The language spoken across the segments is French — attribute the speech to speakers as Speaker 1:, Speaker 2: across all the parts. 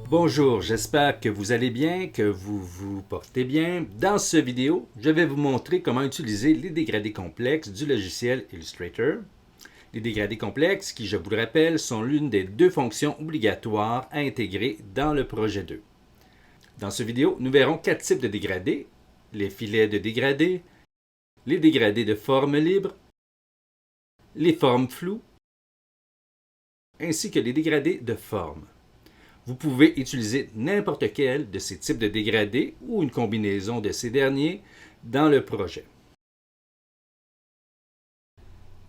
Speaker 1: Bonjour, j'espère que vous allez bien, que vous vous portez bien. Dans cette vidéo, je vais vous montrer comment utiliser les dégradés complexes du logiciel Illustrator. Les dégradés complexes, qui je vous le rappelle, sont l'une des deux fonctions obligatoires à intégrer dans le projet 2. Dans cette vidéo, nous verrons 4 types de dégradés: les filets de dégradés, les dégradés de forme libre, les formes floues, ainsi que les dégradés de forme. Vous pouvez utiliser n'importe quel de ces types de dégradés ou une combinaison de ces derniers dans le projet.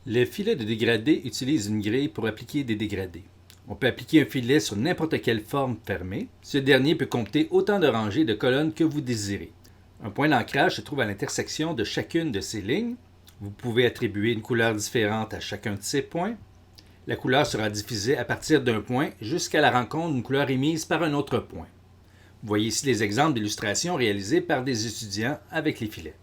Speaker 1: Le filet de dégradé utilise une grille pour appliquer des dégradés. On peut appliquer un filet sur n'importe quelle forme fermée. Ce dernier peut compter autant de rangées de colonnes que vous désirez. Un point d'ancrage se trouve à l'intersection de chacune de ces lignes. Vous pouvez attribuer une couleur différente à chacun de ces points. La couleur sera diffusée à partir d'un point jusqu'à la rencontre d'une couleur émise par un autre point. Vous voyez ici les exemples d'illustrations réalisées par des étudiants avec les filets.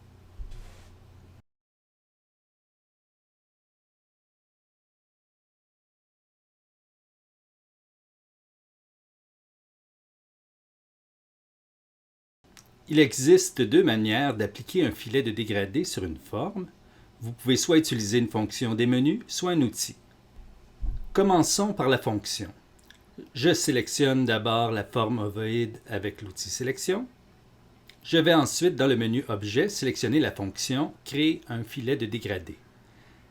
Speaker 1: Il existe deux manières d'appliquer un filet de dégradé sur une forme. Vous pouvez soit utiliser une fonction des menus, soit un outil. Commençons par la fonction. Je sélectionne d'abord la forme ovoïde avec l'outil Sélection. Je vais ensuite, dans le menu Objet, sélectionner la fonction « Créer un filet de dégradé »,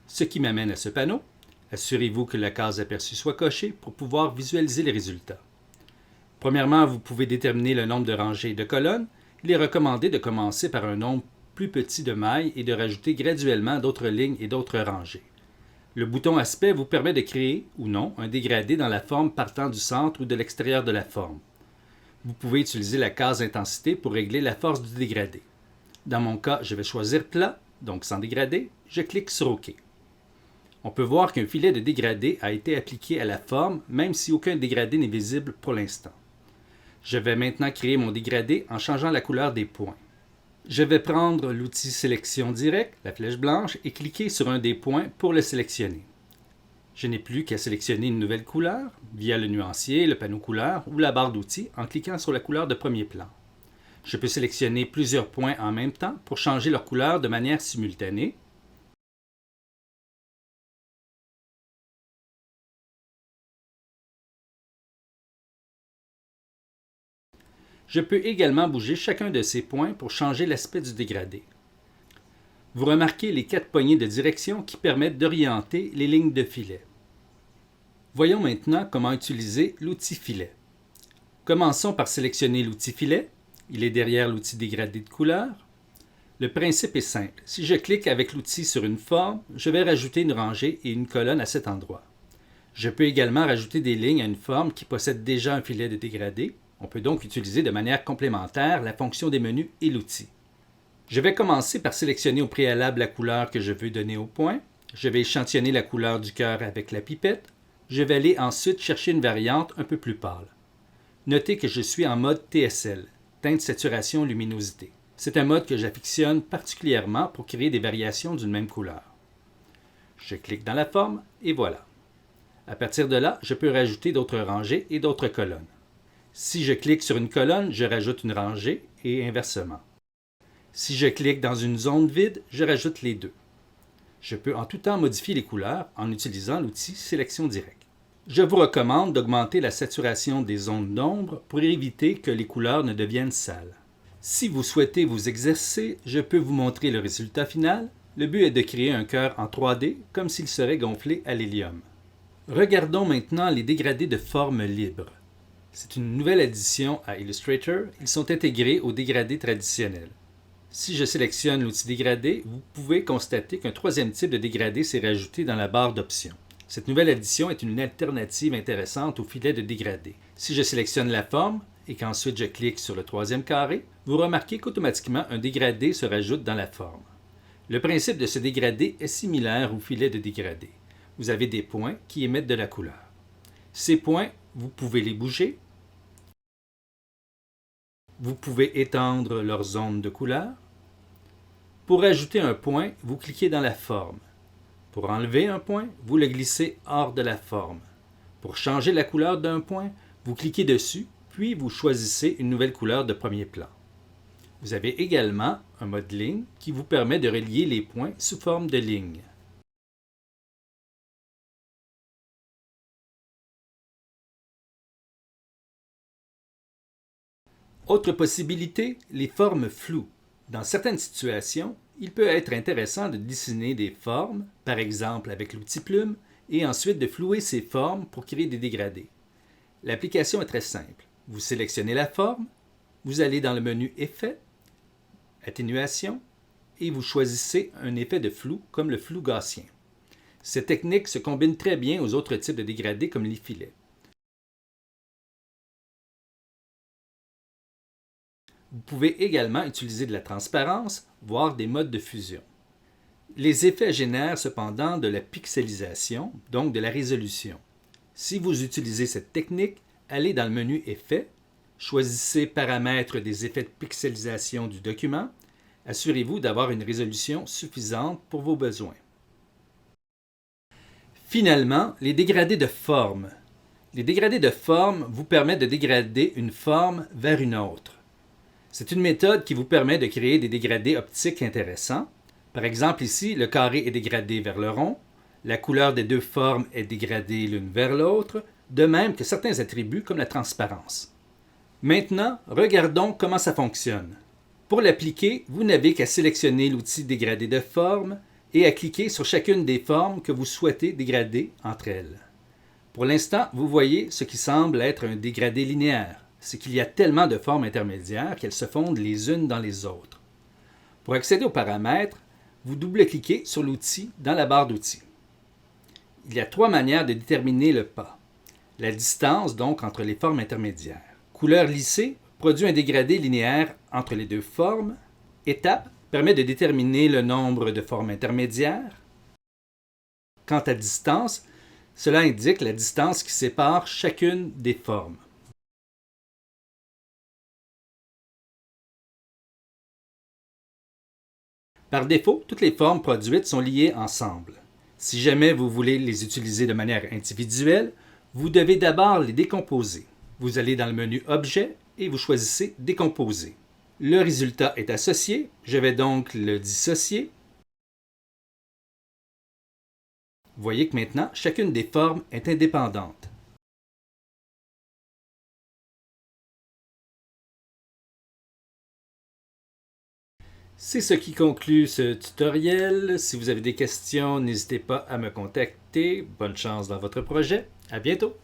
Speaker 1: ce qui m'amène à ce panneau. Assurez-vous que la case aperçue soit cochée pour pouvoir visualiser les résultats. Premièrement, vous pouvez déterminer le nombre de rangées et de colonnes. Il est recommandé de commencer par un nombre plus petit de mailles et de rajouter graduellement d'autres lignes et d'autres rangées. Le bouton Aspect vous permet de créer, ou non, un dégradé dans la forme partant du centre ou de l'extérieur de la forme. Vous pouvez utiliser la case Intensité pour régler la force du dégradé. Dans mon cas, je vais choisir Plat, donc sans dégradé. Je clique sur OK. On peut voir qu'un filet de dégradé a été appliqué à la forme, même si aucun dégradé n'est visible pour l'instant. Je vais maintenant créer mon dégradé en changeant la couleur des points. Je vais prendre l'outil Sélection directe, la flèche blanche, et cliquer sur un des points pour le sélectionner. Je n'ai plus qu'à sélectionner une nouvelle couleur via le nuancier, le panneau couleur ou la barre d'outils en cliquant sur la couleur de premier plan. Je peux sélectionner plusieurs points en même temps pour changer leur couleur de manière simultanée. Je peux également bouger chacun de ces points pour changer l'aspect du dégradé. Vous remarquez les 4 poignées de direction qui permettent d'orienter les lignes de filet. Voyons maintenant comment utiliser l'outil Filet. Commençons par sélectionner l'outil Filet. Il est derrière l'outil Dégradé de couleur. Le principe est simple. Si je clique avec l'outil sur une forme, je vais rajouter une rangée et une colonne à cet endroit. Je peux également rajouter des lignes à une forme qui possède déjà un filet de dégradé. On peut donc utiliser de manière complémentaire la fonction des menus et l'outil. Je vais commencer par sélectionner au préalable la couleur que je veux donner au point. Je vais échantillonner la couleur du cœur avec la pipette. Je vais aller ensuite chercher une variante un peu plus pâle. Notez que je suis en mode TSL, teinte saturation luminosité. C'est un mode que j'affectionne particulièrement pour créer des variations d'une même couleur. Je clique dans la forme et voilà. À partir de là, je peux rajouter d'autres rangées et d'autres colonnes. Si je clique sur une colonne, je rajoute une rangée et inversement. Si je clique dans une zone vide, je rajoute les deux. Je peux en tout temps modifier les couleurs en utilisant l'outil Sélection directe. Je vous recommande d'augmenter la saturation des zones d'ombre pour éviter que les couleurs ne deviennent sales. Si vous souhaitez vous exercer, je peux vous montrer le résultat final. Le but est de créer un cœur en 3D comme s'il serait gonflé à l'hélium. Regardons maintenant les dégradés de forme libre. C'est une nouvelle addition à Illustrator. Ils sont intégrés aux dégradés traditionnels. Si je sélectionne l'outil dégradé, vous pouvez constater qu'un troisième type de dégradé s'est rajouté dans la barre d'options. Cette nouvelle addition est une alternative intéressante au filet de dégradé. Si je sélectionne la forme et qu'ensuite je clique sur le troisième carré, vous remarquez qu'automatiquement un dégradé se rajoute dans la forme. Le principe de ce dégradé est similaire au filet de dégradé. Vous avez des points qui émettent de la couleur. Ces points, vous pouvez les bouger. Vous pouvez étendre leur zone de couleur. Pour ajouter un point, vous cliquez dans la forme. Pour enlever un point, vous le glissez hors de la forme. Pour changer la couleur d'un point, vous cliquez dessus, puis vous choisissez une nouvelle couleur de premier plan. Vous avez également un mode ligne qui vous permet de relier les points sous forme de ligne. Autre possibilité, les formes floues. Dans certaines situations, il peut être intéressant de dessiner des formes, par exemple avec l'outil plume, et ensuite de flouer ces formes pour créer des dégradés. L'application est très simple. Vous sélectionnez la forme, vous allez dans le menu Effet, Atténuation, et vous choisissez un effet de flou comme le flou gaussien. Cette technique se combine très bien aux autres types de dégradés comme les filets. Vous pouvez également utiliser de la transparence, voire des modes de fusion. Les effets génèrent cependant de la pixelisation, donc de la résolution. Si vous utilisez cette technique, allez dans le menu Effets, choisissez Paramètres des effets de pixelisation du document. Assurez-vous d'avoir une résolution suffisante pour vos besoins. Finalement, les dégradés de forme. Les dégradés de forme vous permettent de dégrader une forme vers une autre. C'est une méthode qui vous permet de créer des dégradés optiques intéressants. Par exemple, ici, le carré est dégradé vers le rond, la couleur des deux formes est dégradée l'une vers l'autre, de même que certains attributs comme la transparence. Maintenant, regardons comment ça fonctionne. Pour l'appliquer, vous n'avez qu'à sélectionner l'outil dégradé de forme et à cliquer sur chacune des formes que vous souhaitez dégrader entre elles. Pour l'instant, vous voyez ce qui semble être un dégradé linéaire. C'est qu'il y a tellement de formes intermédiaires qu'elles se fondent les unes dans les autres. Pour accéder aux paramètres, vous double-cliquez sur l'outil dans la barre d'outils. Il y a 3 manières de déterminer le pas. La distance, donc, entre les formes intermédiaires. Couleur lissée produit un dégradé linéaire entre les deux formes. Étape permet de déterminer le nombre de formes intermédiaires. Quant à distance, cela indique la distance qui sépare chacune des formes. Par défaut, toutes les formes produites sont liées ensemble. Si jamais vous voulez les utiliser de manière individuelle, vous devez d'abord les décomposer. Vous allez dans le menu Objet et vous choisissez Décomposer. Le résultat est associé, je vais donc le dissocier. Vous voyez que maintenant, chacune des formes est indépendante. C'est ce qui conclut ce tutoriel. Si vous avez des questions, n'hésitez pas à me contacter. Bonne chance dans votre projet. À bientôt!